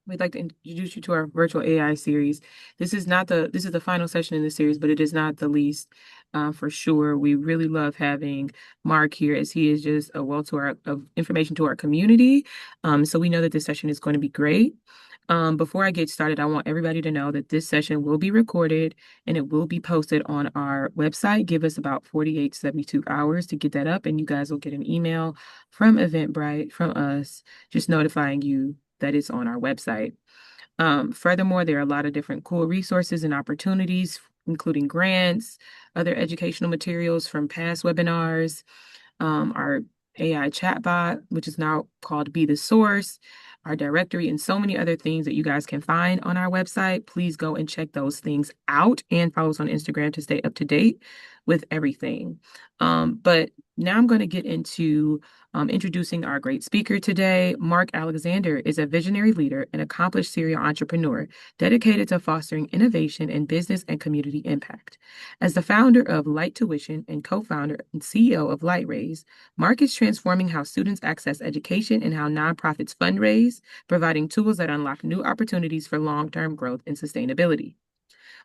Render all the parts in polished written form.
We'd like to introduce you to our virtual AI series. This is the final session in the series, but it is not the least, for sure. We really love having Mark here as he is just a wealth of information to our community. So we know that this session is going to be great. Before I get started, I want everybody to know that this session will be recorded and it will be posted on our website. Give us about 48 to 72 hours to get that up, and you guys will get an email from Eventbrite, from us, just notifying you that it's on our website. Furthermore, there are a lot of different cool resources and opportunities, including grants, other educational materials from past webinars, our AI chatbot, which is now called Be the Source, our directory, and so many other things that you guys can find on our website. Please go and check those things out and follow us on Instagram to stay up to date with everything. But now I'm going to get into introducing our great speaker today. Mark Alexander is a visionary leader and accomplished serial entrepreneur dedicated to fostering innovation in business and community impact. As the founder of Light Tuition and co-founder and CEO of LightRaise, Mark is transforming how students access education and how nonprofits fundraise, providing tools that unlock new opportunities for long-term growth and sustainability.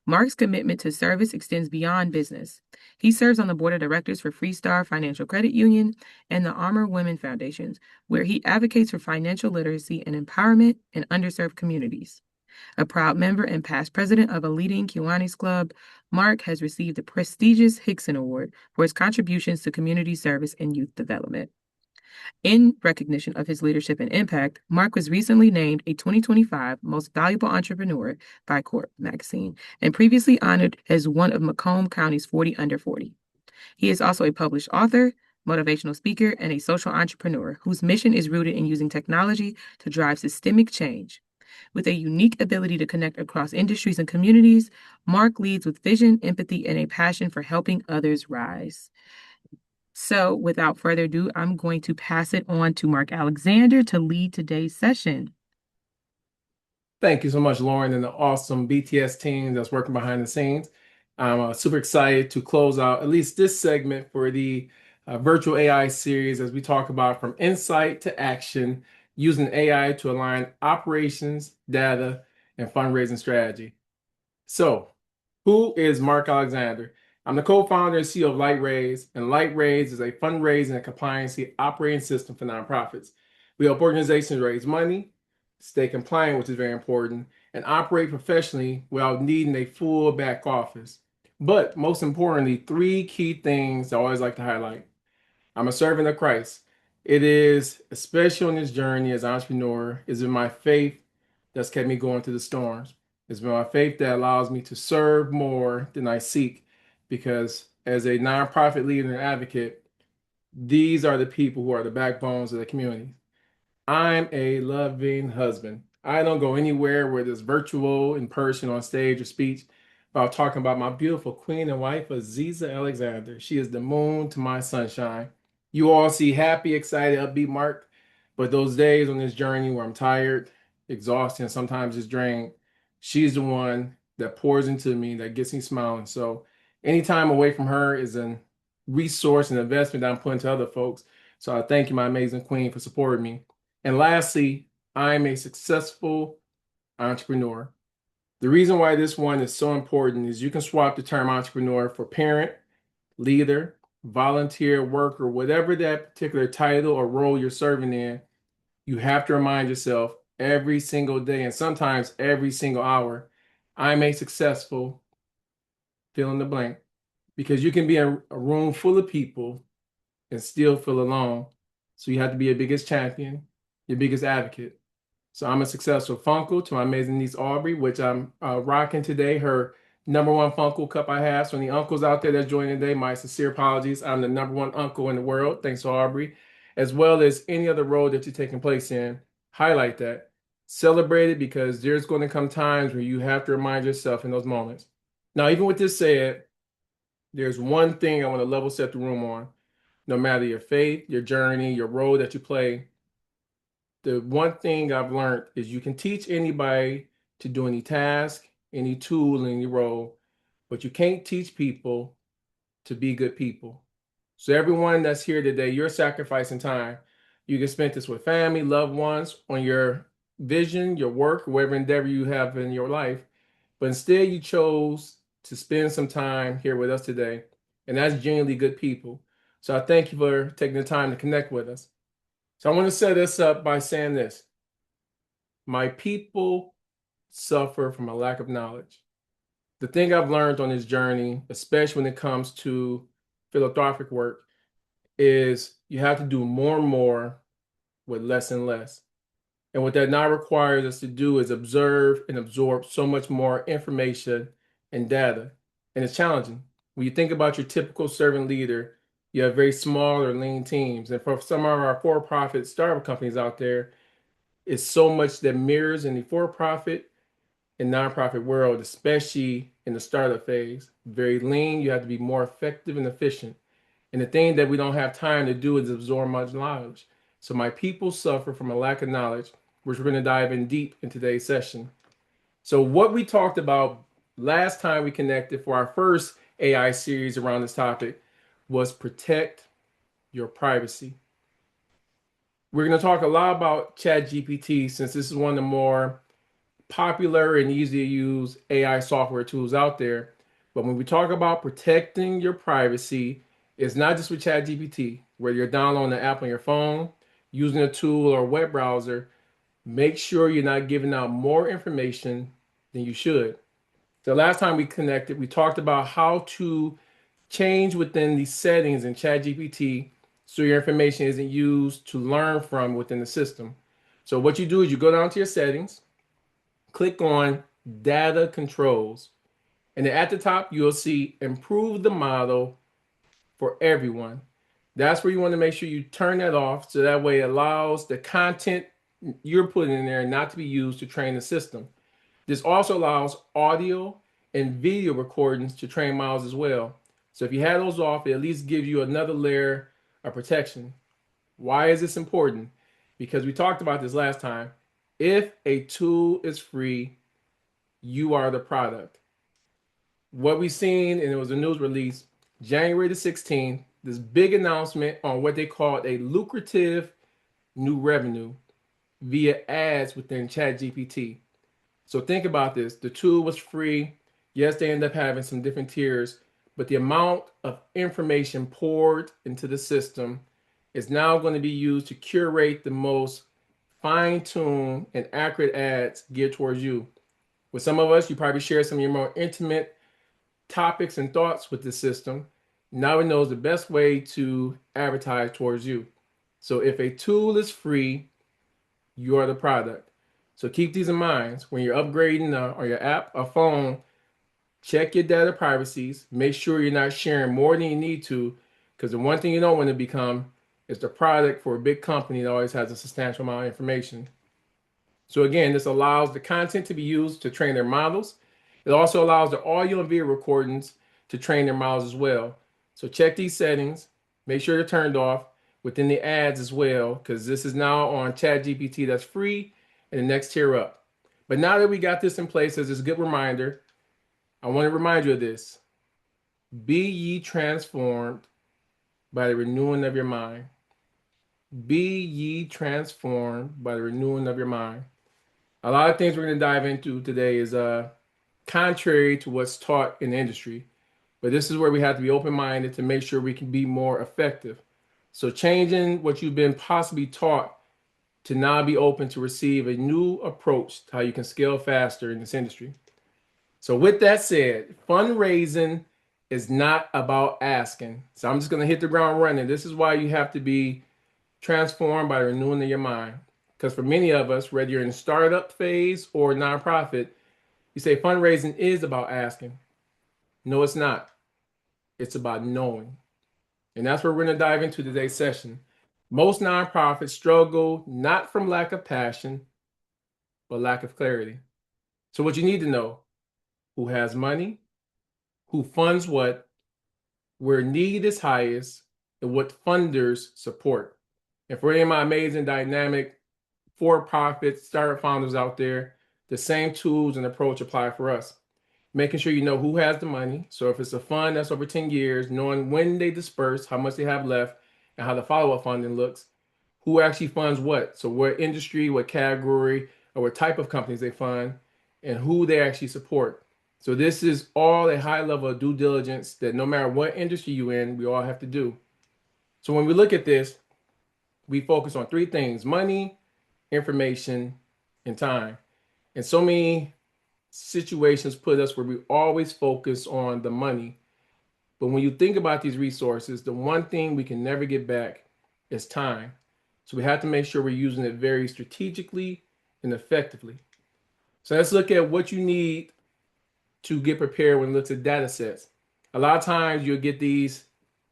Mark's commitment to service extends beyond business. He serves on the board of directors for Freestar Financial Credit Union and the Armor Women Foundations, where he advocates for financial literacy and empowerment in underserved communities. A proud member and past president of a leading Kiwanis club, Mark has received the prestigious Hickson Award for his contributions to community service and youth development. In recognition of his leadership and impact, Mark was recently named a 2025 Most Valuable Entrepreneur by Corp magazine and previously honored as one of Macomb County's 40 Under 40. He is also a published author, motivational speaker, and a social entrepreneur whose mission is rooted in using technology to drive systemic change. With a unique ability to connect across industries and communities, Mark leads with vision, empathy, and a passion for helping others rise. So, without further ado, I'm going to pass it on to Mark Alexander to lead today's session. Thank you so much, Lauren, and the awesome BTS team that's working behind the scenes. I'm super excited to close out at least this segment for the virtual AI series as we talk about from insight to action using AI to align operations, data, and fundraising strategy. So, who is Mark Alexander? I'm the co-founder and CEO of LightRaise, and LightRaise is a fundraising and compliance operating system for nonprofits. We help organizations raise money, stay compliant, which is very important, and operate professionally without needing a full back office. But most importantly, three key things I always like to highlight. I'm a servant of Christ. It is, especially on this journey as an entrepreneur, is in my faith that's kept me going through the storms. It's been my faith that allows me to serve more than I seek, because as a nonprofit leader and advocate, these are the people who are the backbones of the community. I'm a loving husband. I don't go anywhere where there's virtual, in person, on stage, or speech without talking about my beautiful queen and wife, Aziza Alexander. She is the moon to my sunshine. You all see happy, excited, upbeat Mark, but those days on this journey where I'm tired, exhausted, and sometimes just drained, she's the one that pours into me, that gets me smiling. So any time away from her is a resource and investment that I'm putting to other folks. So I thank you, my amazing queen, for supporting me. And lastly, I'm a successful entrepreneur. The reason why this one is so important is you can swap the term entrepreneur for parent, leader, volunteer, worker, whatever that particular title or role you're serving in. You have to remind yourself every single day, and sometimes every single hour, I'm a successful fill in the blank. Because you can be in a room full of people and still feel alone. So you have to be your biggest champion, your biggest advocate. So I'm a successful Funko to my amazing niece Aubrey, which I'm rocking today. Her number one Funko cup I have. So any uncles out there that's joining today, my sincere apologies. I'm the number one uncle in the world. Thanks to Aubrey. As well as any other role that you're taking place in. Highlight that. Celebrate it, because there's going to come times where you have to remind yourself in those moments. Now, even with this said, there's one thing I want to level set the room on. No matter your faith, your journey, your role that you play, the one thing I've learned is you can teach anybody to do any task, any tool, any role, but you can't teach people to be good people. So everyone that's here today, you're sacrificing time. You can spend this with family, loved ones, on your vision, your work, whatever endeavor you have in your life, but instead you chose to spend some time here with us today. And that's genuinely good people. So I thank you for taking the time to connect with us. So I want to set this up by saying this. My people suffer from a lack of knowledge. The thing I've learned on this journey, especially when it comes to philanthropic work, is you have to do more and more with less and less. And what that now requires us to do is observe and absorb so much more information and data. And it's challenging. When you think about your typical servant leader, you have very small or lean teams. And for some of our for-profit startup companies out there, it's so much that mirrors in the for-profit and nonprofit world, especially in the startup phase. Very lean, you have to be more effective and efficient. And the thing that we don't have time to do is absorb much knowledge. So my people suffer from a lack of knowledge, which we're going to dive in deep in today's session. So what we talked about last time we connected for our first AI series around this topic was protect your privacy. We're going to talk a lot about ChatGPT since this is one of the more popular and easy to use AI software tools out there. But when we talk about protecting your privacy, it's not just with ChatGPT, whether you're downloading the app on your phone, using a tool or a web browser, make sure you're not giving out more information than you should. The last time we connected, we talked about how to change within the settings in ChatGPT so your information isn't used to learn from within the system. So what you do is you go down to your settings, click on data controls, and then at the top you'll see improve the model for everyone. That's where you want to make sure you turn that off so that way it allows the content you're putting in there not to be used to train the system. This also allows audio and video recordings to train models as well. So if you have those off, it at least gives you another layer of protection. Why is this important? Because we talked about this last time. If a tool is free, you are the product. What we've seen, and it was a news release, January the 16th, this big announcement on what they called a lucrative new revenue via ads within ChatGPT. So think about this. The tool was free. Yes, they end up having some different tiers, but the amount of information poured into the system is now going to be used to curate the most fine-tuned and accurate ads geared towards you. With some of us, you probably share some of your more intimate topics and thoughts with the system. Now it knows the best way to advertise towards you. So if a tool is free, you are the product. So keep these in mind. When you're upgrading on your app or phone, check your data privacies. Make sure you're not sharing more than you need to, because the one thing you don't want to become is the product for a big company that always has a substantial amount of information. So again, this allows the content to be used to train their models. It also allows the audio and video recordings to train their models as well. So check these settings. Make sure they're turned off within the ads as well, because this is now on ChatGPT that's free and the next tier up. But now that we got this in place as a good reminder, I want to remind you of this. Be ye transformed by the renewing of your mind. Be ye transformed by the renewing of your mind. A lot of things we're going to dive into today is contrary to what's taught in the industry, but this is where we have to be open-minded to make sure we can be more effective. So changing what you've been possibly taught to now be open to receive a new approach to how you can scale faster in this industry. So with that said, fundraising is not about asking. So I'm just going to hit the ground running. This is why you have to be transformed by renewing of your mind. Because for many of us, whether you're in startup phase or nonprofit, you say fundraising is about asking. No, it's not. It's about knowing. And that's what we're going to dive into today's session. Most nonprofits struggle not from lack of passion, but lack of clarity. So what you need to know, who has money, who funds what, where need is highest, and what funders support. And for any of my amazing, dynamic, for-profit startup founders out there, the same tools and approach apply for us. Making sure you know who has the money. So if it's a fund that's over 10 years, knowing when they disperse, how much they have left, and how the follow-up funding looks, who actually funds what. So what industry, what category, or what type of companies they fund, and who they actually support. So this is all a high level of due diligence that no matter what industry you're in, we all have to do. So when we look at this, we focus on three things: money, information, and time. And so many situations put us where we always focus on the money. But when you think about these resources, the one thing we can never get back is time. So we have to make sure we're using it very strategically and effectively. So let's look at what you need to get prepared when it looks at data sets. A lot of times you'll get these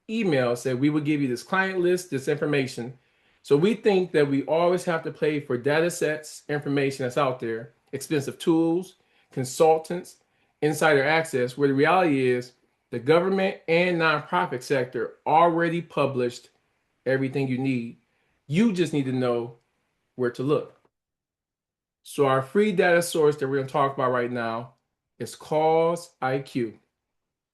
emails that we will give you this client list, this information. So we think that we always have to pay for data sets, information that's out there, expensive tools, consultants, insider access, where the reality is the government and nonprofit sector already published everything you need. You just need to know where to look. So our free data source that we're going to talk about right now is Cause IQ.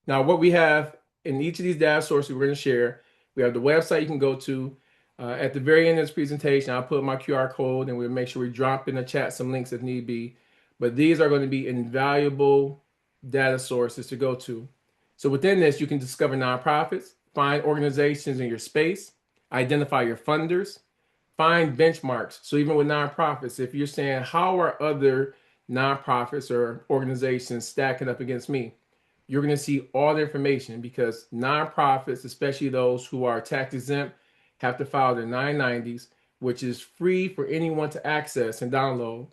Now, what we have in each of these data sources we're going to share, we have the website you can go to. At the very end of this presentation, I'll put my QR code and we'll make sure we drop in the chat some links if need be. But these are going to be invaluable data sources to go to. So within this, you can discover nonprofits, find organizations in your space, identify your funders, find benchmarks. So even with nonprofits, if you're saying, how are other nonprofits or organizations stacking up against me? You're going to see all the information because nonprofits, especially those who are tax exempt, have to file their 990s, which is free for anyone to access and download.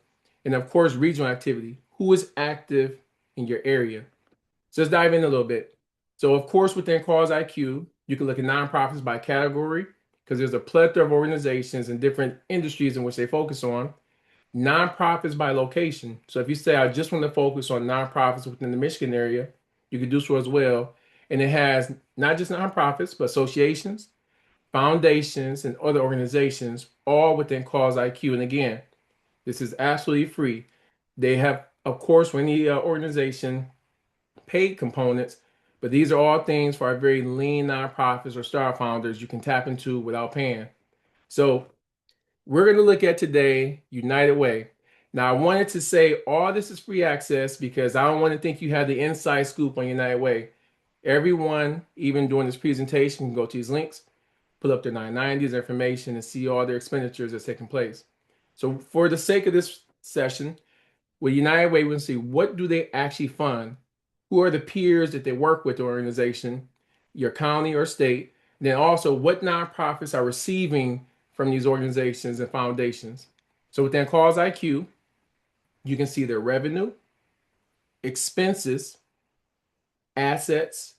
And of course, regional activity. Who is active in your area? So let's dive in a little bit. So, of course, within Cause IQ, you can look at nonprofits by category because there's a plethora of organizations and different industries in which they focus on. Nonprofits by location. So if you say, I just want to focus on nonprofits within the Michigan area, you can do so as well. And it has not just nonprofits, but associations, foundations, and other organizations, all within Cause IQ. And again, this is absolutely free. They have, of course, for any organization, paid components, but these are all things for our very lean nonprofits or star founders you can tap into without paying. So we're going to look at today United Way. Now, I wanted to say all this is free access because I don't want to think you have the inside scoop on United Way. Everyone, even during this presentation, can go to these links, pull up their 990s information, and see all their expenditures that's taking place. So, for the sake of this session, with United Way, we're going to see what do they actually fund, who are the peers that they work with the organization, your county or state, then also what nonprofits are receiving from these organizations and foundations. So within Cause IQ, you can see their revenue, expenses, assets,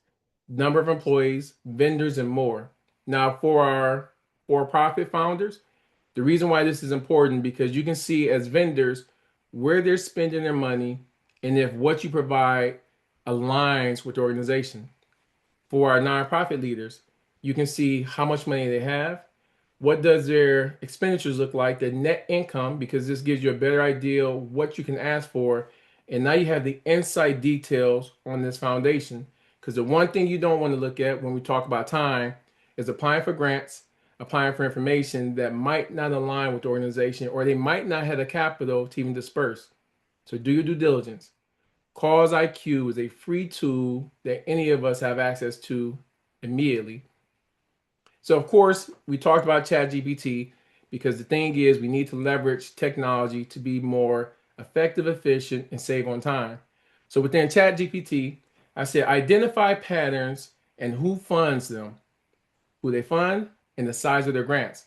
number of employees, vendors, and more. Now, for our for-profit founders, the reason why this is important because you can see as vendors where they're spending their money and if what you provide aligns with the organization. For our nonprofit leaders, you can see how much money they have, what does their expenditures look like, the net income, because this gives you a better idea of what you can ask for. And now you have the inside details on this foundation. Because the one thing you don't want to look at when we talk about time is applying for grants, applying for information that might not align with the organization, or they might not have the capital to even disperse. So do your due diligence. Cause IQ is a free tool that any of us have access to immediately. So, of course, we talked about ChatGPT because the thing is, we need to leverage technology to be more effective, efficient, and save on time. So, within ChatGPT, I said identify patterns and who funds them, who they fund, and the size of their grants.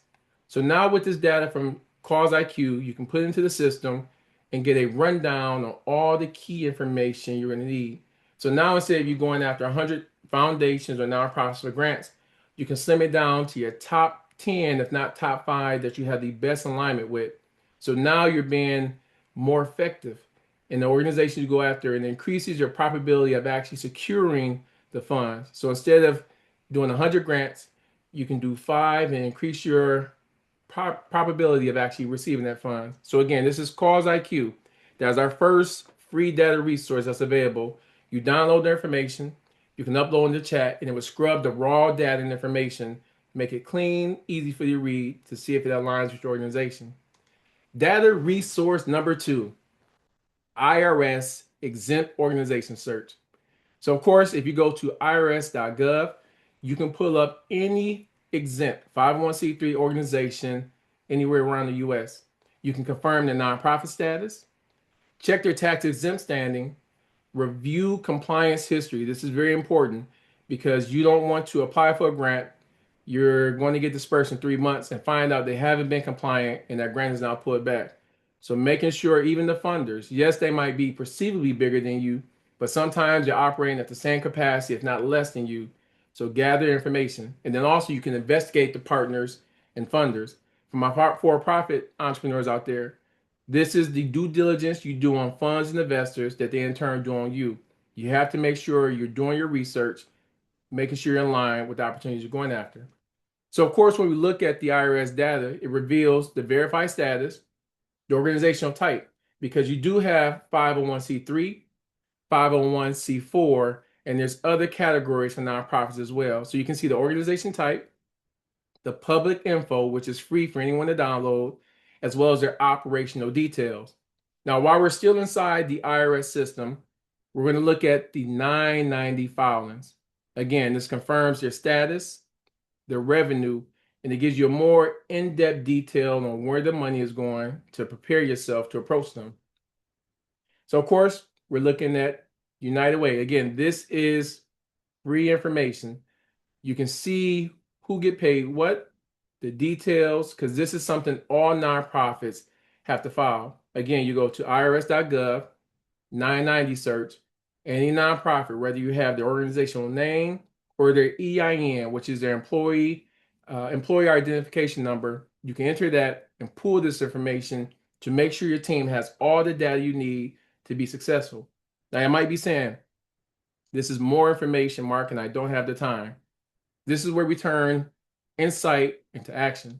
So, now with this data from Cause IQ, you can put it into the system and get a rundown on all the key information you're going to need. So, now instead of you going after 100 foundations or nonprofits or grants, you can slim it down to your top 10, if not top 5, that you have the best alignment with. So now you're being more effective in the organization you go after and increases your probability of actually securing the funds. So instead of doing 100 grants, you can do 5 and increase your probability of actually receiving that fund. So again, this is Cause IQ. That's our first free data resource that's available. You download the information, you can upload in the chat, and it will scrub the raw data and information, make it clean, easy for you to read to see if it aligns with your organization. Data resource number two, IRS exempt organization search. So, of course, if you go to irs.gov, you can pull up any exempt 501c3 organization anywhere around the US. You can confirm their nonprofit status, check their tax exempt standing, review compliance history. This is very important because you don't want to apply for a grant. You're going to get dispersed in 3 months and find out they haven't been compliant and that grant is now pulled back. So making sure even the funders, yes, they might be perceivably bigger than you, but sometimes you're operating at the same capacity, if not less than you. So gather information. And then also you can investigate the partners and funders. For my for-profit entrepreneurs out there, this is the due diligence you do on funds and investors that they in turn do on you. You have to make sure you're doing your research, making sure you're in line with the opportunities you're going after. So, of course, when we look at the IRS data, it reveals the verified status, the organizational type, because you do have 501c3, 501c4, and there's other categories for nonprofits as well. So you can see the organization type, the public info, which is free for anyone to download, as well as their operational details. Now, while we're still inside the IRS system, we're going to look at the 990 filings. Again, this confirms their status, their revenue, and it gives you a more in-depth detail on where the money is going to prepare yourself to approach them. So, of course, we're looking at United Way. Again, this is free information. You can see who get paid what, the details, because this is something all nonprofits have to file. Again, you go to irs.gov, 990 search, any nonprofit, whether you have their organizational name or their EIN, which is their employee identification number, you can enter that and pull this information to make sure your team has all the data you need to be successful. Now, I might be saying, this is more information, Mark, and I don't have the time. This is where we turn insight into action.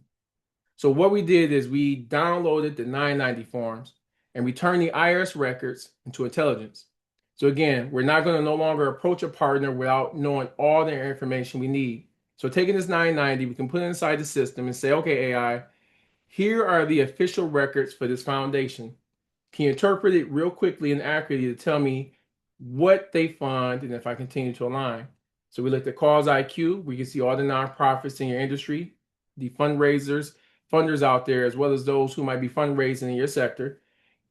So what we did is we downloaded the 990 forms and we turned the IRS records into intelligence. So again, we're not going to no longer approach a partner without knowing all the information we need. So taking this 990, we can put it inside the system and say, okay, AI, here are the official records for this foundation. Can you interpret it real quickly and accurately to tell me what they fund and if I continue to align? So we looked at Cause IQ. We can see all the nonprofits in your industry, the funders out there, as well as those who might be fundraising in your sector.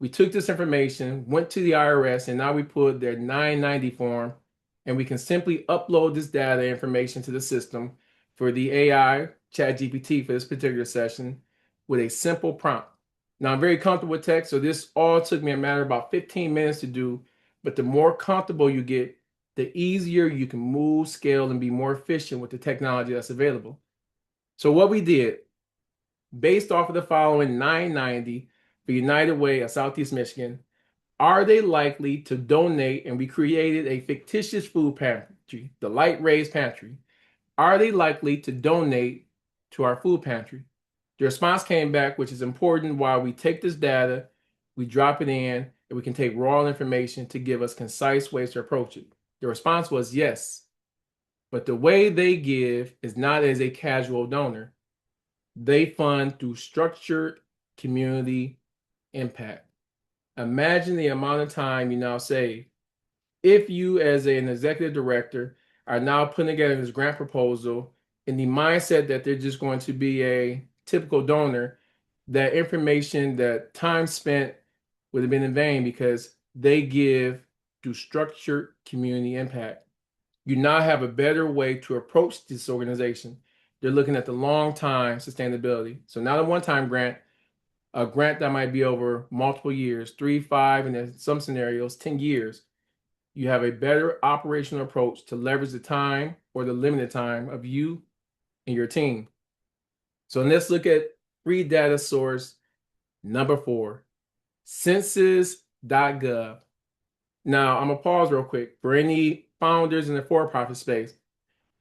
We took this information, went to the IRS, and now we put their 990 form, and we can simply upload this data information to the system for the AI ChatGPT for this particular session with a simple prompt. Now, I'm very comfortable with text, so this all took me a matter of about 15 minutes to do, but the more comfortable you get, the easier you can move, scale, and be more efficient with the technology that's available. So what we did, based off of the following 990 for United Way of Southeast Michigan, are they likely to donate? And we created a fictitious food pantry, the Light Rays Pantry. Are they likely to donate to our food pantry? The response came back, which is important while we take this data, we drop it in, and we can take raw information to give us concise ways to approach it. The response was yes, but the way they give is not as a casual donor. They fund through structured community impact. Imagine the amount of time you now save. If you, as an executive director, are now putting together this grant proposal in the mindset that they're just going to be a typical donor, that information, that time spent would have been in vain because they give through structured community impact. You now have a better way to approach this organization. They're looking at the long time sustainability. So not a one-time grant, a grant that might be over multiple years, 3, 5, and in some scenarios, 10 years. You have a better operational approach to leverage the time or the limited time of you and your team. So let's look at free data source number 4, census.gov. Now, I'm going to pause real quick for any founders in the for-profit space.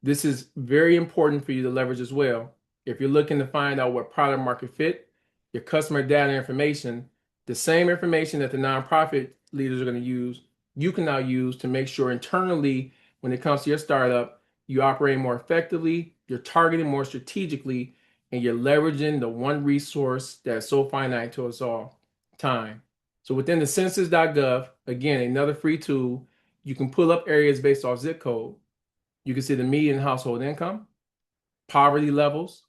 This is very important for you to leverage as well. If you're looking to find out what product market fit, your customer data information, the same information that the nonprofit leaders are going to use, you can now use to make sure internally, when it comes to your startup, you operate more effectively, you're targeting more strategically, and you're leveraging the one resource that's so finite to us all, time. So within the census.gov, again, another free tool, you can pull up areas based off zip code. You can see the median household income, poverty levels,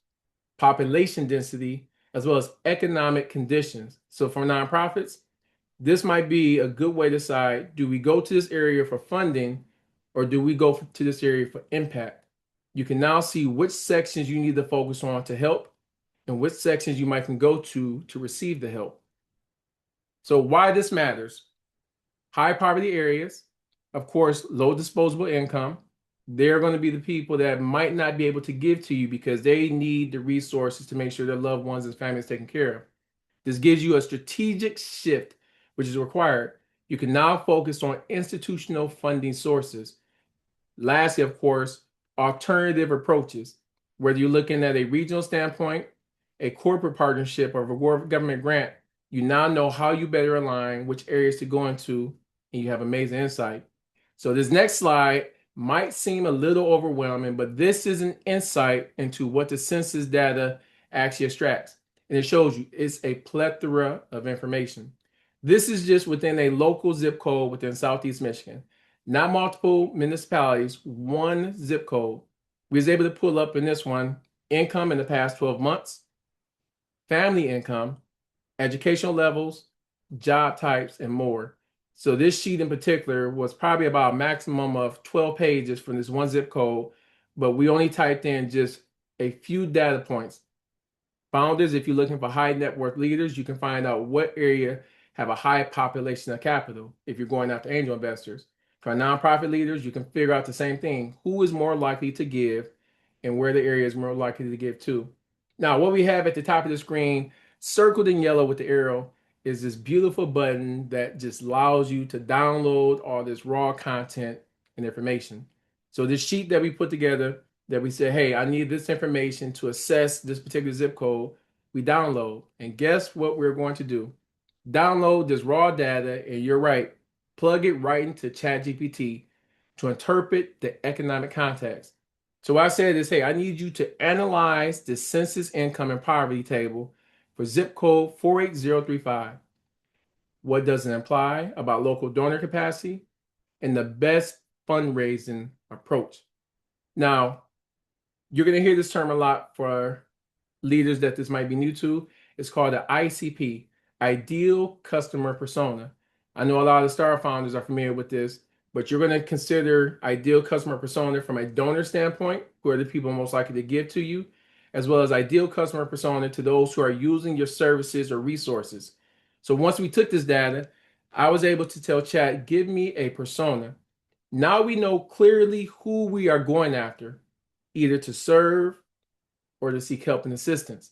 population density, as well as economic conditions. So for nonprofits, this might be a good way to decide, do we go to this area for funding or do we go to this area for impact? You can now see which sections you need to focus on to help and which sections you might can go to receive the help. So why this matters: high poverty areas, of course, low disposable income. They're going to be the people that might not be able to give to you because they need the resources to make sure their loved ones and families taken care of. This gives you a strategic shift, which is required. You can now focus on institutional funding sources. Lastly, of course, alternative approaches. Whether you're looking at a regional standpoint, a corporate partnership, or a government grant, you now know how you better align which areas to go into, and you have amazing insight. So this next slide might seem a little overwhelming, but this is an insight into what the census data actually extracts. And it shows you it's a plethora of information. This is just within a local zip code within Southeast Michigan, not multiple municipalities, one zip code. We was able to pull up in this one income in the past 12 months, family income, educational levels, job types, and more. So this sheet in particular was probably about a maximum of 12 pages from this one zip code, but we only typed in just a few data points. Founders, if you're looking for high net worth leaders, you can find out what area have a high population of capital if you're going after angel investors. For nonprofit leaders, you can figure out the same thing. Who is more likely to give and where the area is more likely to give to. Now, what we have at the top of the screen, circled in yellow with the arrow, is this beautiful button that just allows you to download all this raw content and information. So this sheet that we put together, that we said, hey, I need this information to assess this particular zip code, we download. And guess what we're going to do? Download this raw data, and you're right, plug it right into ChatGPT to interpret the economic context. So what I said is, hey, I need you to analyze the census income and poverty table for zip code 48035. What does it imply about local donor capacity and the best fundraising approach? Now, you're going to hear this term a lot for leaders that this might be new to. It's called the ICP, Ideal Customer Persona. I know a lot of the star founders are familiar with this, but you're going to consider ideal customer persona from a donor standpoint, who are the people most likely to give to you, as well as ideal customer persona to those who are using your services or resources. So once we took this data, I was able to tell Chat, give me a persona. Now we know clearly who we are going after, either to serve or to seek help and assistance.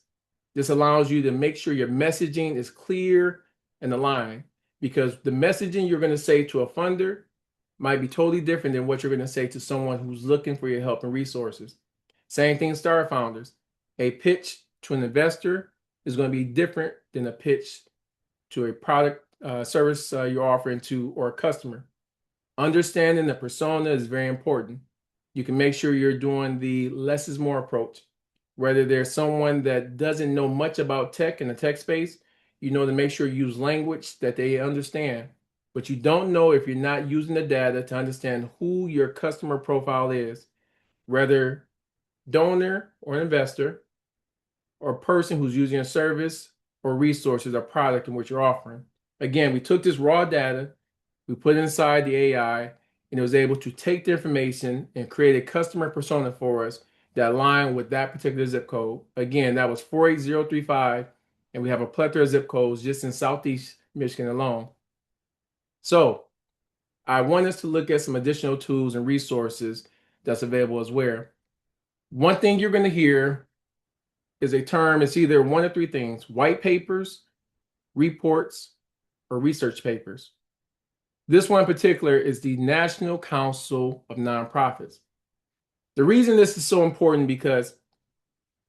This allows you to make sure your messaging is clear and aligned, because the messaging you're going to say to a funder might be totally different than what you're going to say to someone who's looking for your help and resources. Same thing, star founders. A pitch to an investor is going to be different than a pitch to a product service you're offering to or a customer. Understanding the persona is very important. You can make sure you're doing the less is more approach. Whether there's someone that doesn't know much about tech in the tech space, you know, to make sure you use language that they understand. But you don't know if you're not using the data to understand who your customer profile is, whether donor or investor, or person who's using a service or resources or product in which you're offering. Again, we took this raw data, we put it inside the AI, and it was able to take the information and create a customer persona for us that aligned with that particular zip code. Again, that was 48035, and we have a plethora of zip codes just in Southeast Michigan alone. So I want us to look at some additional tools and resources that's available as well. One thing you're going to hear is a term, it's either one of three things: white papers, reports, or research papers. This one in particular is the National Council of Nonprofits. The reason this is so important because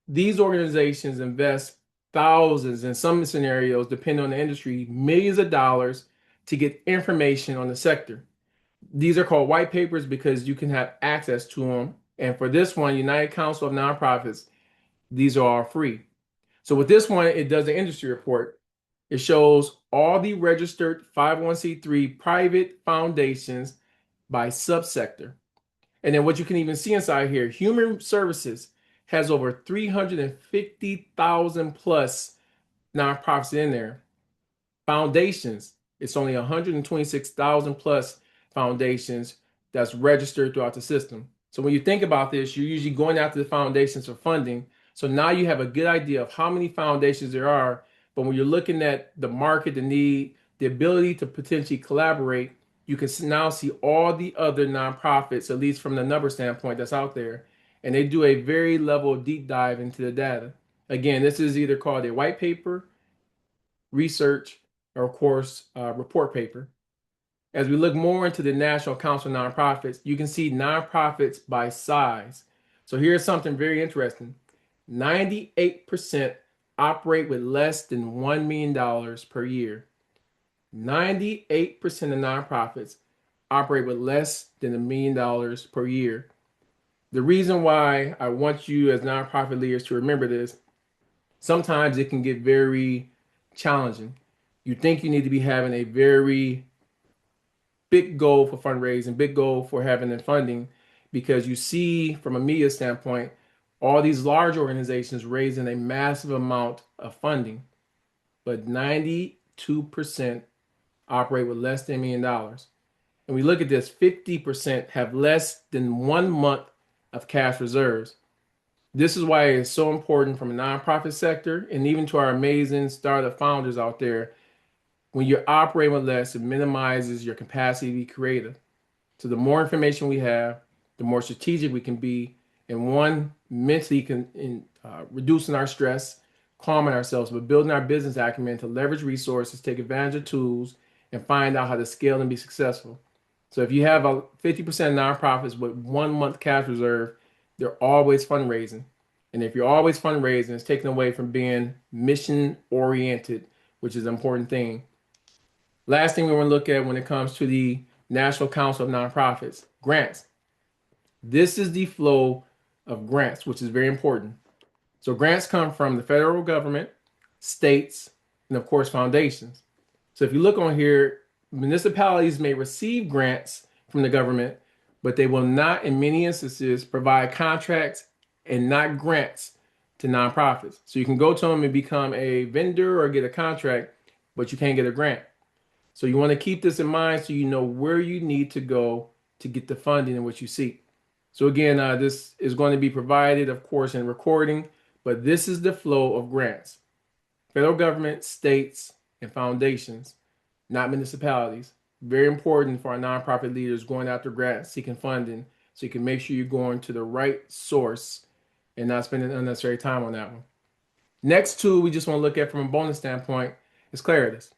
these organizations invest thousands, in some scenarios, depending on the industry, millions of dollars to get information on the sector. These are called white papers because you can have access to them. And for this one, United Council of Nonprofits, These are all free. So with this one, it does the industry report. It shows all the registered 501c3 private foundations by subsector. And then what you can even see inside here, human services has over 350,000 plus nonprofits in there. Foundations, it's only 126,000 plus foundations that's registered throughout the system. So when you think about this, you're usually going after the foundations for funding. So now you have a good idea of how many foundations there are. But when you're looking at the market, the need, the ability to potentially collaborate, you can now see all the other nonprofits, at least from the number standpoint, that's out there. And they do a very level deep dive into the data. Again, this is either called a white paper, research, or of course, report paper. As we look more into the National Council of Nonprofits, you can see nonprofits by size. So here's something very interesting. 98% operate with less than $1 million per year. 98% of nonprofits operate with less than $1 million per year. The reason why I want you as nonprofit leaders to remember this, sometimes it can get very challenging. You think you need to be having a very big goal for fundraising, big goal for having the funding, because you see from a media standpoint, all these large organizations raising a massive amount of funding, but 92% operate with less than $1 million. And we look at this, 50% have less than 1 month of cash reserves. This is why it's so important from a nonprofit sector and even to our amazing startup founders out there. When you're operating with less, it minimizes your capacity to be creative. So the more information we have, the more strategic we can be, and one, mentally reducing our stress, calming ourselves, but building our business acumen to leverage resources, take advantage of tools, and find out how to scale and be successful. So if you have a 50% nonprofits with 1 month cash reserve, they're always fundraising. And if you're always fundraising, it's taken away from being mission oriented, which is an important thing. Last thing we want to look at when it comes to the National Council of Nonprofits, grants. This is the flow of grants, which is very important. So grants come from the federal government, states, and of course foundations. So if you look on here, municipalities may receive grants from the government, but they will not, in many instances, provide contracts and not grants to nonprofits. So you can go to them and become a vendor or get a contract, but you can't get a grant. So you want to keep this in mind so you know where you need to go to get the funding and what you seek. So again, this is going to be provided, of course, in recording, but this is the flow of grants. Federal government, states, and foundations, not municipalities. Very important for our nonprofit leaders going after grants, seeking funding, so you can make sure you're going to the right source and not spending unnecessary time on that one. Next tool we just want to look at from a bonus standpoint is Claritas.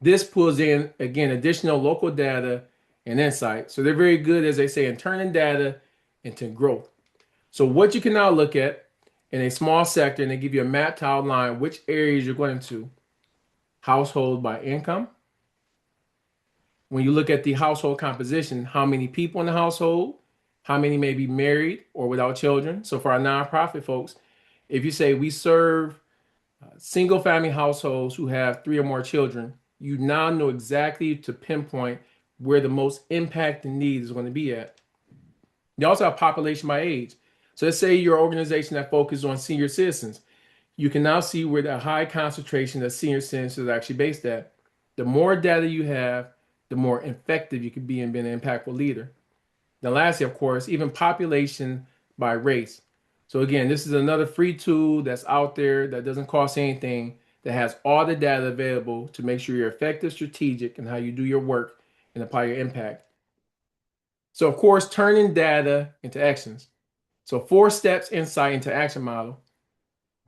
This pulls in, again, additional local data and insight. So they're very good, as they say, in turning data into growth. So what you can now look at in a small sector, and they give you a map to outline which areas you're going to. Household by income. When you look at the household composition, how many people in the household, how many may be married or without children. So for our nonprofit folks, if you say we serve single family households who have 3 or more children, you now know exactly to pinpoint where the most impact and need is going to be at. You also have population by age. So let's say you're an organization that focuses on senior citizens. You can now see where the high concentration of senior citizens is actually based at. The more data you have, the more effective you can be in being an impactful leader. Then lastly, of course, even population by race. So again, this is another free tool that's out there that doesn't cost anything, that has all the data available to make sure you're effective, strategic in how you do your work and apply your impact. So of course, turning data into actions. So 4 steps insight into action model.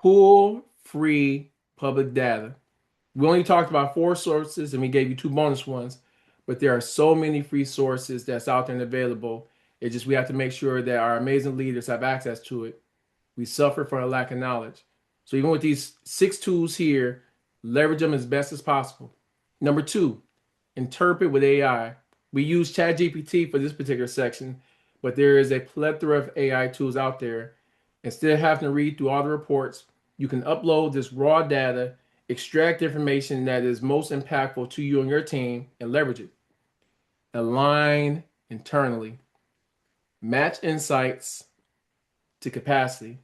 Pull free public data. We only talked about 4 sources and we gave you 2 bonus ones, but there are so many free sources that's out there and available. It's just we have to make sure that our amazing leaders have access to it. We suffer for a lack of knowledge. So even with these 6 tools here, leverage them as best as possible. Number 2, interpret with AI. We use ChatGPT for this particular section, but there is a plethora of AI tools out there. Instead of having to read through all the reports, you can upload this raw data, extract information that is most impactful to you and your team, and leverage it. Align internally, match insights to capacity.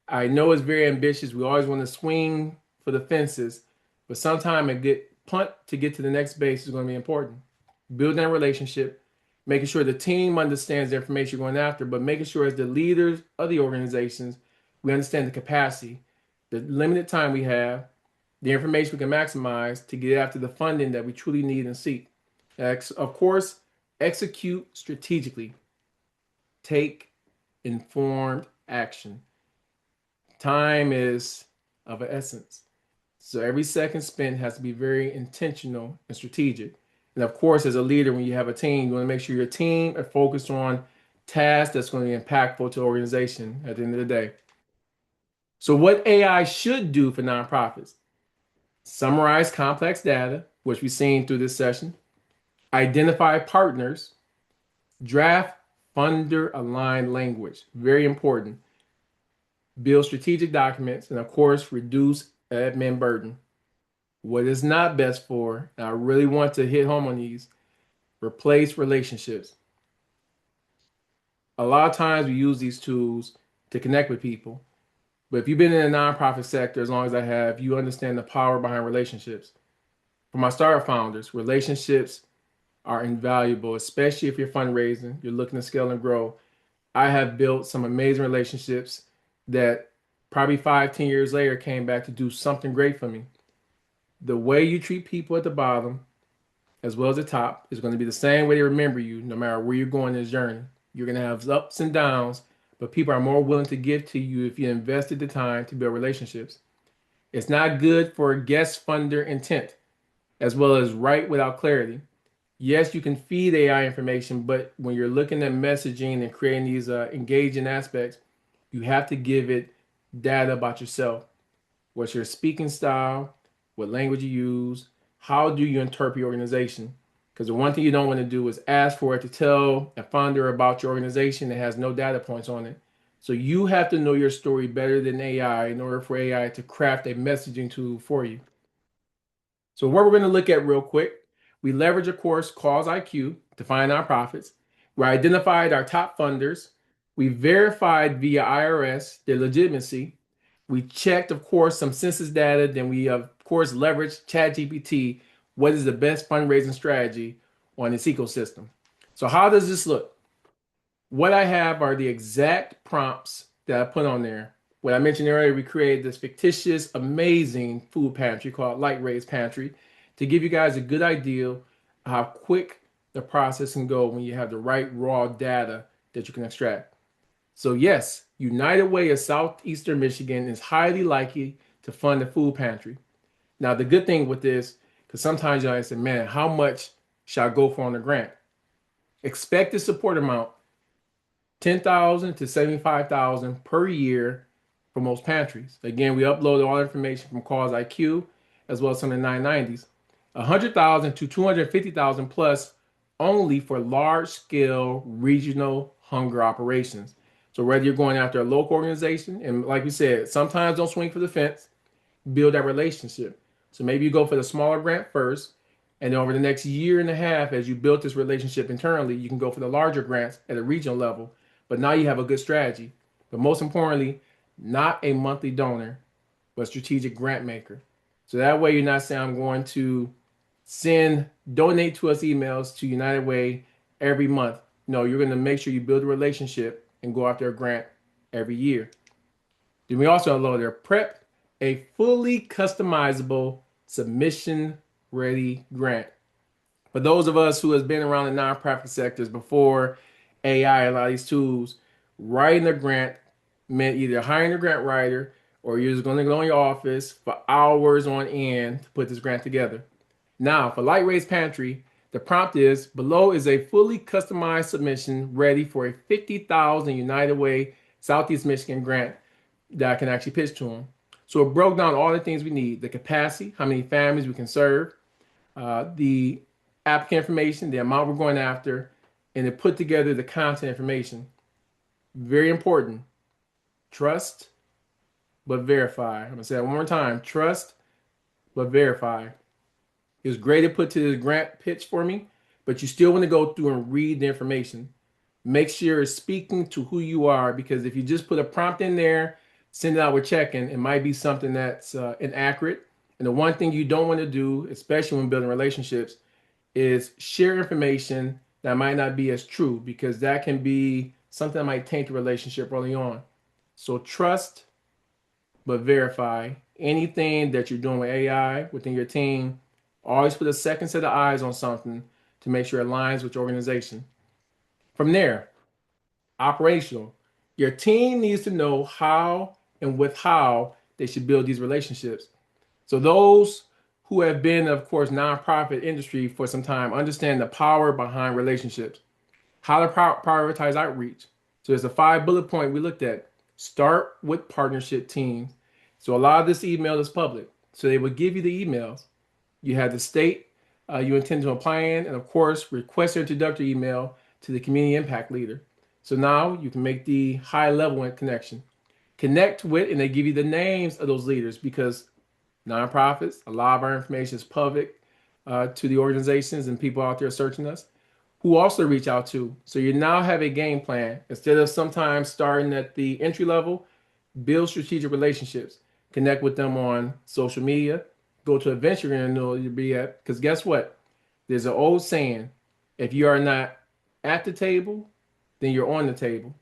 I know it's very ambitious. We always want to swing for the fences, but sometimes a good punt to get to the next base is going to be important. Building that relationship, making sure the team understands the information you're going after, but making sure as the leaders of the organizations, we understand the capacity, the limited time we have, the information we can maximize to get after the funding that we truly need and seek. Of course, execute strategically. Take informed action. Time is of an essence. So every second spent has to be very intentional and strategic. And of course, as a leader, when you have a team, you want to make sure your team are focused on tasks that's going to be impactful to the organization at the end of the day. So what AI should do for nonprofits? Summarize complex data, which we've seen through this session, identify partners, draft funder aligned language, very important, build strategic documents, and of course, reduce admin burden. What is not best for, and I really want to hit home on these, replace relationships. A lot of times we use these tools to connect with people, but if you've been in the nonprofit sector as long as I have, you understand the power behind relationships. For my startup founders, relationships are invaluable, especially if you're fundraising, you're looking to scale and grow. I have built some amazing relationships that probably 5, 10 years later came back to do something great for me. The way you treat people at the bottom as well as the top is going to be the same way they remember you no matter where you're going in this journey. You're going to have ups and downs, but people are more willing to give to you if you invested the time to build relationships. It's not good for guest funder intent as well as write without clarity. Yes, you can feed AI information, but when you're looking at messaging and creating these engaging aspects, you have to give it data about yourself. What's your speaking style? What language you use? How do you interpret your organization? Because the one thing you don't want to do is ask for it to tell a founder about your organization that has no data points on it. So you have to know your story better than AI in order for AI to craft a messaging tool for you. So what we're going to look at real quick, we leverage, of course, Cause IQ to find our profits. We identified our top funders. We verified via IRS their legitimacy. We checked, of course, some census data. Then we, of course, leveraged ChatGPT. What is the best fundraising strategy on this ecosystem? So how does this look? What I have are the exact prompts that I put on there. What I mentioned earlier, we created this fictitious, amazing food pantry called Light Raise Pantry to give you guys a good idea of how quick the process can go when you have the right raw data that you can extract. So yes, United Way of Southeastern Michigan is highly likely to fund the food pantry. Now, the good thing with this, because sometimes you know, I say, man, how much should I go for on the grant? Expected support amount 10,000 to 75,000 per year for most pantries. Again, we upload all information from Cause IQ as well as some of the 990s. 100,000 to 250,000 plus only for large scale regional hunger operations. So whether you're going after a local organization, and like we said, sometimes don't swing for the fence, build that relationship. So maybe you go for the smaller grant first, and then over the next year and a half, as you build this relationship internally, you can go for the larger grants at a regional level. But now you have a good strategy. But most importantly, not a monthly donor, but strategic grant maker. So that way you're not saying I'm going to send donate to us emails to United Way every month. No, you're going to make sure you build a relationship and go after a grant every year. Then we also upload their prep, a fully customizable submission ready grant. For those of us who has been around the nonprofit sectors before AI, a lot of these tools, writing a grant meant either hiring a grant writer or you're just going to go in your office for hours on end to put this grant together. Now, for Light Raise Pantry, the prompt is below is a fully customized submission ready for a 50,000 United Way Southeast Michigan grant that I can actually pitch to them. So it broke down all the things we need: the capacity, how many families we can serve, the applicant information, the amount we're going after, and it put together the content information. Very important. Trust, but verify. I'm gonna say that one more time. Trust, but verify. It was great to put to the grant pitch for me, but you still want to go through and read the information. Make sure it's speaking to who you are, because if you just put a prompt in there, send it out with checking, it might be something that's inaccurate. And the one thing you don't want to do, especially when building relationships, is share information that might not be as true, because that can be something that might taint the relationship early on. So trust, but verify. Anything that you're doing with AI within your team, always put a second set of eyes on something to make sure it aligns with your organization. From there, operational. Your team needs to know how and with how they should build these relationships. So those who have been, of course, nonprofit industry for some time understand the power behind relationships, how to prioritize outreach. So there's a 5 bullet point we looked at. Start with partnership teams. So a lot of this email is public. So they will give you the emails. You have the state you intend to apply in, and of course, request your introductory email to the community impact leader. So now you can make the high level connection. Connect with, and they give you the names of those leaders, because nonprofits, a lot of our information is public to the organizations and people out there searching us who also reach out to. So you now have a game plan. Instead of sometimes starting at the entry level, build strategic relationships, connect with them on social media, go to events you're going to know you'll be at. Because guess what? There's an old saying, if you are not at the table, then you're on the table.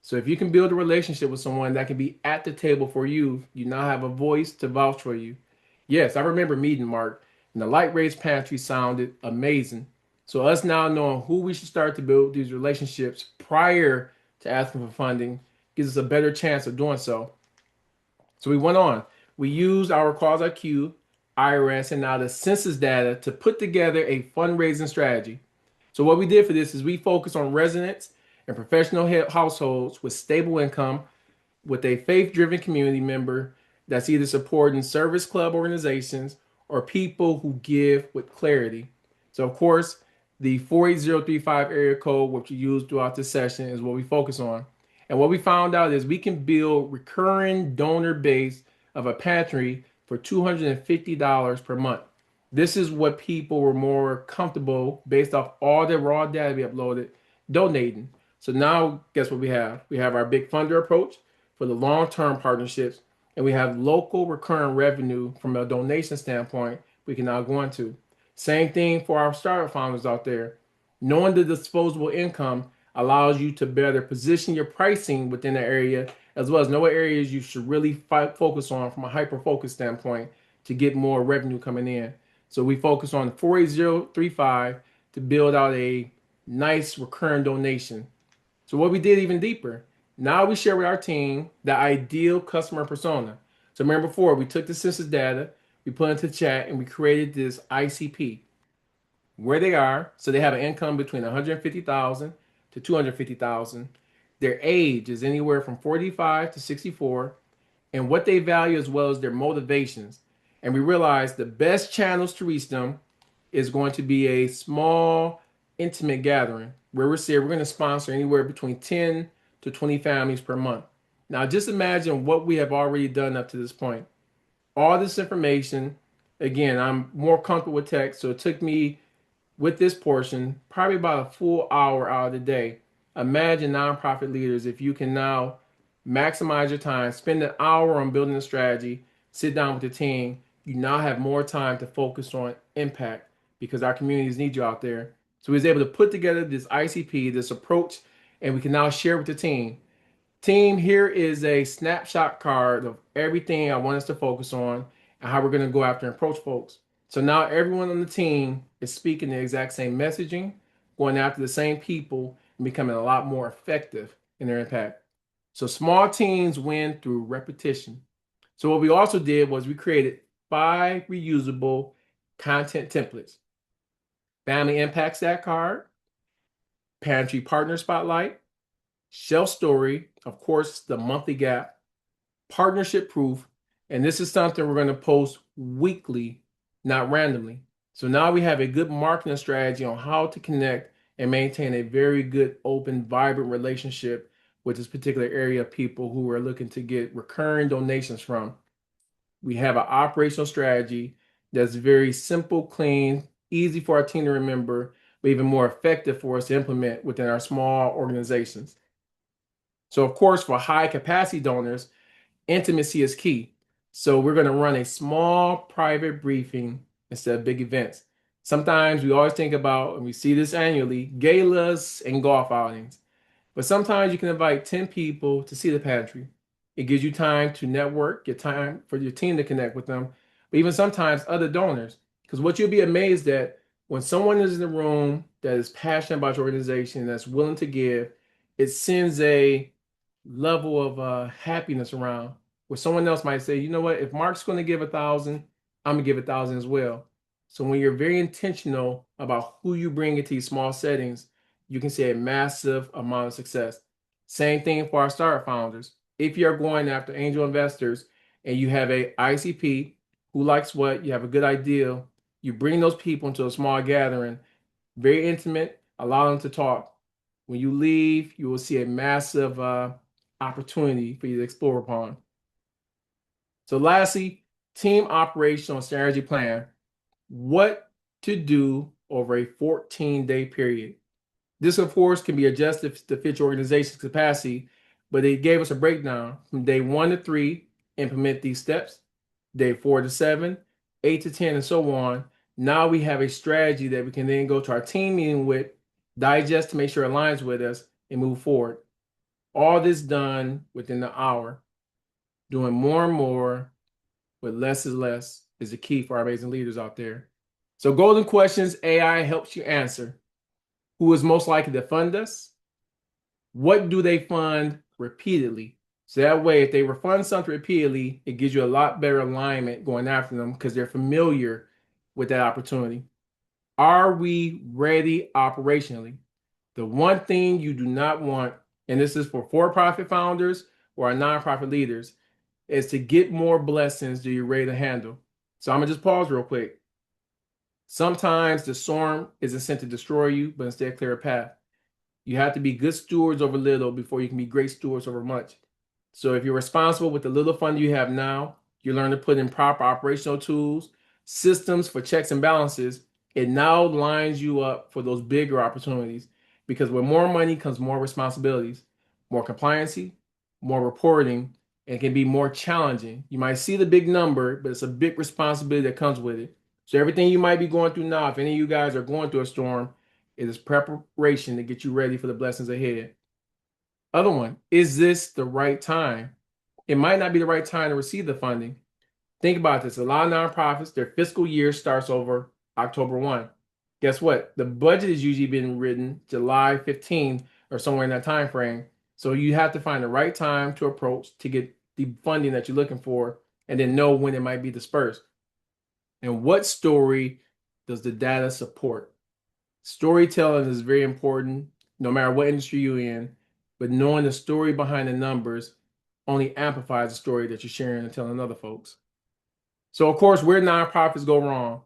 So if you can build a relationship with someone that can be at the table for you, you now have a voice to vouch for you. Yes, I remember meeting Mark, and the light raised pantry sounded amazing. So us now knowing who we should start to build these relationships prior to asking for funding gives us a better chance of doing so. So we went on. We used our Calls IQ, IRS, and now the census data to put together a fundraising strategy. So what we did for this is we focused on residents and professional households with stable income, with a faith-driven community member that's either supporting service club organizations or people who give with clarity. So of course, the 48035 area code, which we use throughout this session, is what we focus on. And what we found out is we can build recurring donor base of a pantry for $250 per month. This is what people were more comfortable based off all the raw data we uploaded donating. So now guess what we have? We have our big funder approach for the long-term partnerships, and we have local recurring revenue from a donation standpoint we can now go into. Same thing for our startup founders out there. Knowing the disposable income allows you to better position your pricing within the area, as well as know what areas you should really focus on from a hyper focus standpoint to get more revenue coming in. So we focus on 48035 to build out a nice recurring donation. So what we did even deeper, now we share with our team the ideal customer persona. So remember before, we took the census data, we put it into chat, and we created this ICP, where they are. So they have an income between 150,000 to 250,000. Their age is anywhere from 45 to 64, and what they value as well as their motivations. And we realized the best channels to reach them is going to be a small, intimate gathering where we're saying we're going to sponsor anywhere between 10 to 20 families per month. Now, just imagine what we have already done up to this point. All this information, again, I'm more comfortable with text, so it took me with this portion probably about a full hour out of the day. Imagine nonprofit leaders, if you can now maximize your time, spend an hour on building a strategy, sit down with the team, you now have more time to focus on impact because our communities need you out there. So we was able to put together this ICP, this approach, and we can now share with the team. Team, here is a snapshot card of everything I want us to focus on and how we're going to go after and approach folks. So now everyone on the team is speaking the exact same messaging, going after the same people, and becoming a lot more effective in their impact. So small teams win through repetition. So what we also did was we created 5 reusable content templates. Family Impact Stack card, Pantry Partner Spotlight, Shelf Story, of course, the monthly gap, partnership proof, and this is something we're going to post weekly, not randomly. So now we have a good marketing strategy on how to connect and maintain a very good, open, vibrant relationship with this particular area of people who are looking to get recurring donations from. We have an operational strategy that's very simple, clean, easy for our team to remember, but even more effective for us to implement within our small organizations. So, of course, for high capacity donors, intimacy is key. So, we're going to run a small private briefing instead of big events. Sometimes we always think about, and we see this annually, galas and golf outings. But sometimes you can invite 10 people to see the pantry. It gives you time to network, get time for your team to connect with them, but even sometimes other donors. Because what you'll be amazed at when someone is in the room that is passionate about your organization, that's willing to give, it sends a level of happiness around where someone else might say, you know what, if Mark's going to give 1,000, I'm going to give 1,000 as well. So when you're very intentional about who you bring into these small settings, you can see a massive amount of success. Same thing for our startup founders. If you're going after angel investors and you have a ICP who likes what, you have a good idea, you bring those people into a small gathering, very intimate, allow them to talk. When you leave, you will see a massive opportunity for you to explore upon. So lastly, team operational strategy plan. What to do over a 14-day period. This, of course, can be adjusted to fit your organization's capacity, but they gave us a breakdown from day 1 to 3, implement these steps, day 4 to 7, 8 to 10, and so on. Now we have a strategy that we can then go to our team meeting with, digest to make sure it aligns with us, and move forward. All this done within the hour. Doing more and more with less is less is the key for our amazing leaders out there. So, golden questions AI helps you answer. Who is most likely to fund us? What do they fund repeatedly? So that way, if they refund something repeatedly, it gives you a lot better alignment going after them because they're familiar with that opportunity. Are we ready operationally? The one thing you do not want, and this is for-profit founders or our nonprofit leaders, is to get more blessings than you're ready to handle. So I'm gonna just pause real quick. Sometimes the storm isn't sent to destroy you, but instead clear a path. You have to be good stewards over little before you can be great stewards over much. So if you're responsible with the little fund you have now, you learn to put in proper operational tools, systems for checks and balances. It now lines you up for those bigger opportunities because with more money comes more responsibilities, more compliancy, more reporting, and it can be more challenging. You might see the big number, but it's a big responsibility that comes with it. So everything you might be going through now, if any of you guys are going through a storm, it is preparation to get you ready for the blessings ahead. Other one, is this the right time? It might not be the right time to receive the funding. Think about this. A lot of nonprofits, their fiscal year starts over October 1. Guess what? The budget is usually being written July 15 or somewhere in that time frame. So you have to find the right time to approach to get the funding that you're looking for and then know when it might be dispersed. And what story does the data support? Storytelling is very important, no matter what industry you're in, but knowing the story behind the numbers only amplifies the story that you're sharing and telling other folks. So, of course, where nonprofits go wrong: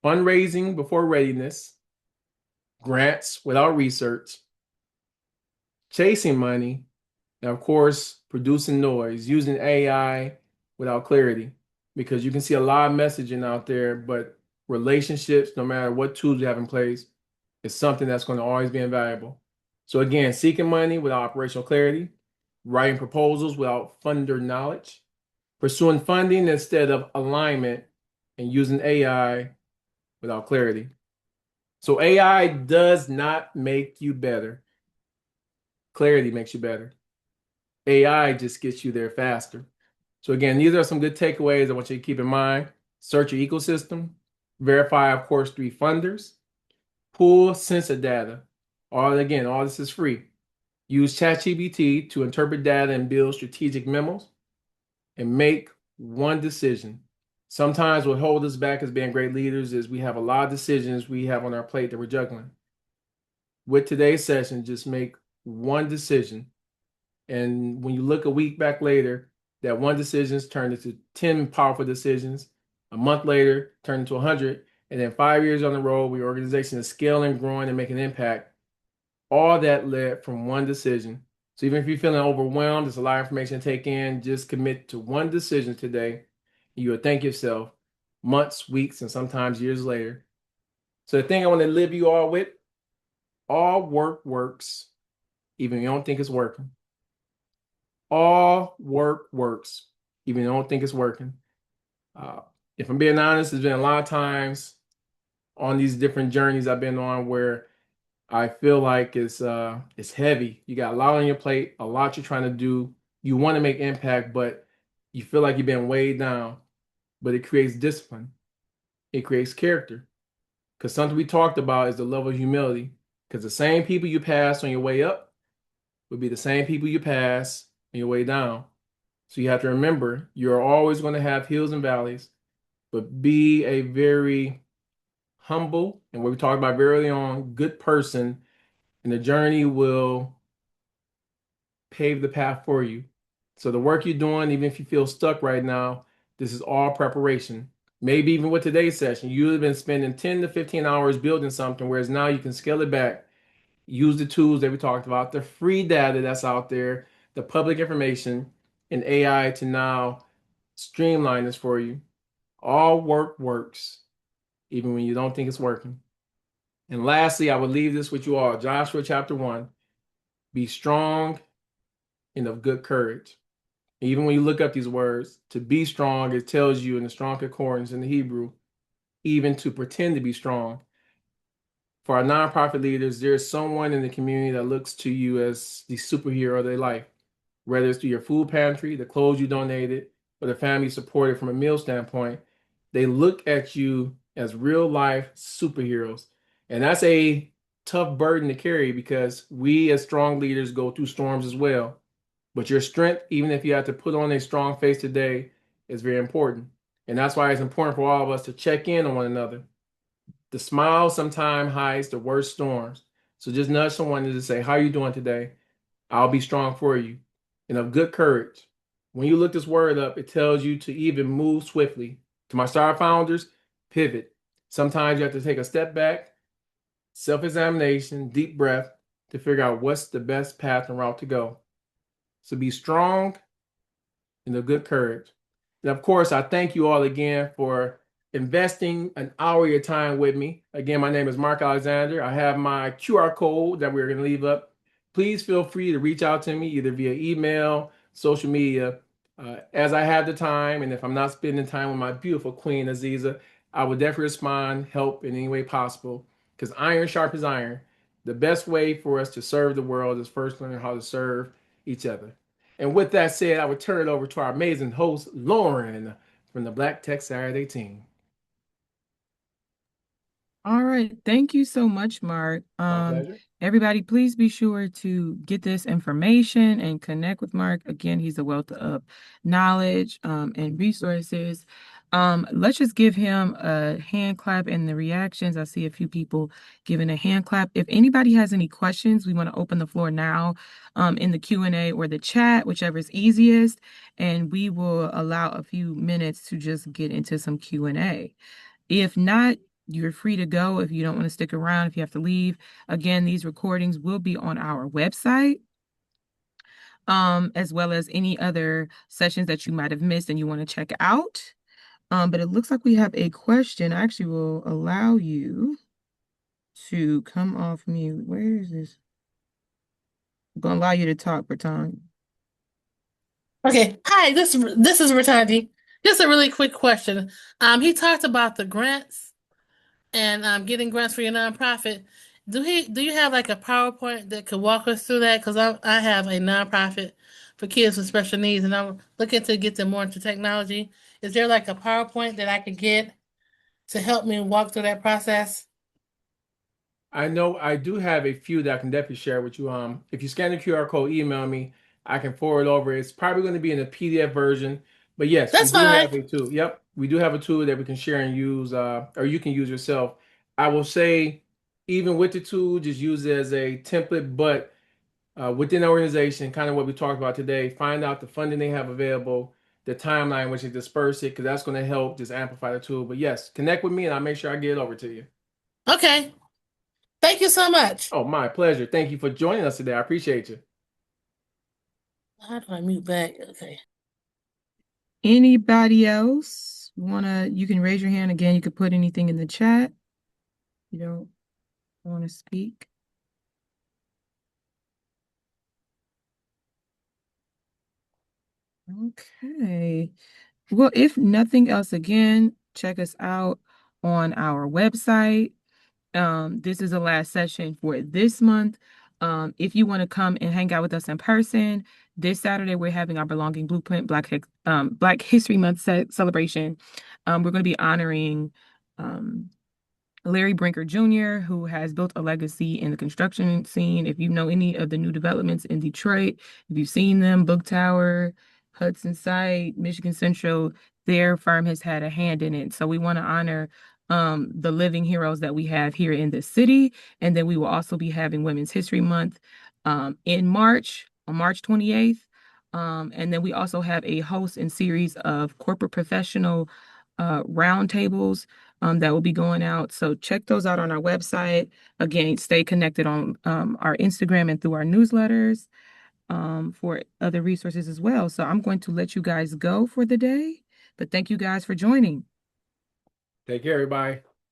fundraising before readiness, grants without research, chasing money, and of course, producing noise, using AI without clarity. Because you can see a lot of messaging out there, but relationships, no matter what tools you have in place, is something that's going to always be invaluable. So again, seeking money without operational clarity, writing proposals without funder knowledge, pursuing funding instead of alignment, and using AI without clarity. So AI does not make you better. Clarity makes you better. AI just gets you there faster. So again, these are some good takeaways I want you to keep in mind. Search your ecosystem. Verify, of course, 3 funders. Pull sensor data. All this is free. Use ChatGPT to interpret data and build strategic memos. And make one decision. Sometimes what holds us back as being great leaders is we have a lot of decisions we have on our plate that we're juggling. With today's session, just make one decision. And when you look a week back later, that one decision's turned into 10 powerful decisions. A month later, turned into 100. And then 5 years on the road, your organization is scaling, growing, and making an impact. All that led from one decision. So even if you're feeling overwhelmed, there's a lot of information to take in, just commit to one decision today. You will thank yourself months, weeks, and sometimes years later. So the thing I want to leave you all with, all work works, even if you don't think it's working. All work works, even if you don't think it's working. Uh, if I'm being honest, there's been a lot of times on these different journeys I've been on where I feel like it's heavy. You got a lot on your plate, a lot you're trying to do. You want to make impact, but you feel like you've been weighed down. But it creates discipline. It creates character. Because something we talked about is the level of humility. Because the same people you pass on your way up would be the same people you pass on your way down. So you have to remember you're always going to have hills and valleys, but be a very humble and what we talked about very early on, good person, and the journey will pave the path for you. So the work you're doing, even if you feel stuck right now, this is all preparation. Maybe even with today's session, you've been spending 10 to 15 hours building something, whereas now you can scale it back, use the tools that we talked about, the free data that's out there, the public information, and AI to now streamline this for you. All work works, even when you don't think it's working. And lastly, I will leave this with you all. Joshua chapter 1. Be strong and of good courage. Even when you look up these words, to be strong, it tells you in the strong concordance in the Hebrew, even to pretend to be strong. For our nonprofit leaders, there's someone in the community that looks to you as the superhero of their life, whether it's through your food pantry, the clothes you donated, or the family supported from a meal standpoint. They look at you as real life superheroes. And that's a tough burden to carry because we as strong leaders go through storms as well. But your strength, even if you have to put on a strong face today, is very important. And that's why it's important for all of us to check in on one another. The smile sometimes hides the worst storms. So just nudge someone and just say, "How are you doing today? I'll be strong for you." And of good courage. When you look this word up, it tells you to even move swiftly. To my star founders, pivot. Sometimes you have to take a step back, self-examination, deep breath to figure out what's the best path and route to go. So be strong and of good courage. And of course, I thank you all again for investing an hour of your time with me. Again, my name is Mark Alexander. I have my QR code that we're going to leave up. Please feel free to reach out to me either via email, social media, as I have the time. And if I'm not spending time with my beautiful queen, Aziza, I would definitely respond, help in any way possible. Because iron sharpens iron. The best way for us to serve the world is first learning how to serve each other. And with that said, I would turn it over to our amazing host, Lauren, from the Black Tech Saturday team. All right. Thank you so much, Mark. My pleasure. Everybody, please be sure to get this information and connect with Mark. Again, he's a wealth of knowledge, and resources. Let's just give him a hand clap in the reactions. I see a few people giving a hand clap. If anybody has any questions, we want to open the floor now, in the Q&A or the chat, whichever is easiest, and we will allow a few minutes to just get into some Q&A. If not, you're free to go if you don't want to stick around, if you have to leave. Again, these recordings will be on our website, as well as any other sessions that you might have missed and you want to check out. But it looks like we have a question. I actually will allow you to come off mute. Where is this? I'm going to allow you to talk, Bertang. Okay. Hi, this is Ratandi. Just a really quick question. He talked about the grants and getting grants for your nonprofit. Do you have like a PowerPoint that could walk us through that? Because I have a nonprofit for kids with special needs, and I'm looking to get them more into technology. Is there like a PowerPoint that I could get to help me walk through that process? I know I do have a few that I can definitely share with you. If you scan the QR code, email me. I can forward over. It's probably going to be in a PDF version, but yes, we That's do fine. have a tool. Yep, we do have a tool that we can share and use, or you can use yourself. I will say, even with the tool, just use it as a template, but within the organization, kind of what we talked about today, find out the funding they have available, the timeline in which they disperse it, because that's going to help just amplify the tool. But yes, connect with me and I'll make sure I get it over to you. Okay. Thank you so much. Oh, my pleasure. Thank you for joining us today. I appreciate you. How do I mute back? Okay. Anybody else you can raise your hand again. You could put anything in the chat. You don't want to speak. Okay. Well, if nothing else, again, check us out on our website. This is the last session for this month. If you want to come and hang out with us in person, this Saturday we're having our Belonging Blueprint Black History Month celebration. We're going to be honoring um, Larry Brinker Jr., who has built a legacy in the construction scene. If you know any of the new developments in Detroit, if you've seen them, Book Tower, Hudson Site, Michigan Central, their firm has had a hand in it. So we want to honor the living heroes that we have here in the city. And then we will also be having Women's History Month in March, on March 28th. And then we also have a host and series of corporate professional roundtables that will be going out. So check those out on our website. Again, stay connected on our Instagram and through our newsletters for other resources as well. So I'm going to let you guys go for the day, but thank you guys for joining. Take care, everybody.